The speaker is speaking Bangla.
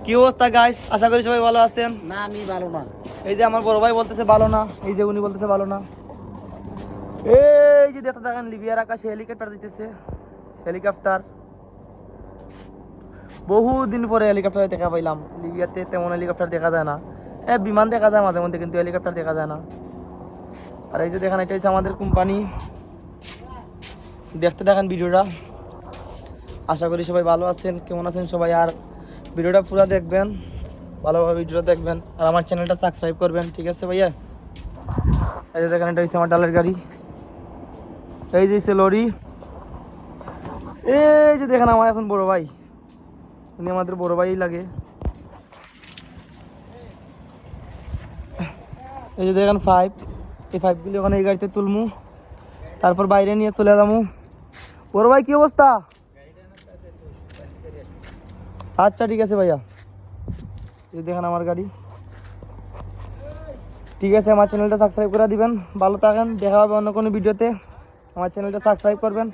কি অবস্থা গাইস? আশা করি সবাই ভালো আছেন। না আমি ভালো না। এই যে আমার বড় ভাই বলতেছে ভালো না, এই যে উনি বলতেছে ভালো না। এই যে দেখেন লিবিয়ার আকাশে হেলিকপ্টার দিতেছে, হেলিকপ্টার। বহুদিন পরে হেলিকপ্টার দেখা পাইলাম। লিবিয়াতে তেমন হেলিকপ্টার দেখা যায় না। বিমান দেখা যায় মাঝে মধ্যে, কিন্তু হেলিকপ্টার দেখা যায় না। আর এই যে দেখেন, এটা হচ্ছে আমাদের কোম্পানি। দেখতে দেখেন ভিডিওটা। আশা করি সবাই ভালো আছেন। কেমন আছেন সবাই? আর ভিডিওটা পুরো দেখবেন, ভালোভাবে ভিডিওটা দেখবেন, আর আমার চ্যানেলটা সাবস্ক্রাইব করবেন, ঠিক আছে ভাইয়া? এই যে দেখেন, এটা হচ্ছে আমার ডালের গাড়ি। এই যে হচ্ছে লরি। এই যে দেখেন আমার এখন বড় ভাই, উনি আমাদের বড় ভাই লাগে। এই যে দেখেন পাইপ, এই পাইপগুলি ওখানে এই গাড়িতে তুলমু, তারপর বাইরে নিয়ে চলে যাবো। বড় ভাই কি অবস্থা? আচ্ছা ঠিক আছে ভাইয়া। এই দেখেন আমার গাড়ি। ঠিক আছে, আমার চ্যানেলটা সাবস্ক্রাইব করে দিবেন। ভালো থাকেন, দেখা হবে অন্য কোনো ভিডিওতে। আমার চ্যানেলটা সাবস্ক্রাইব করবেন।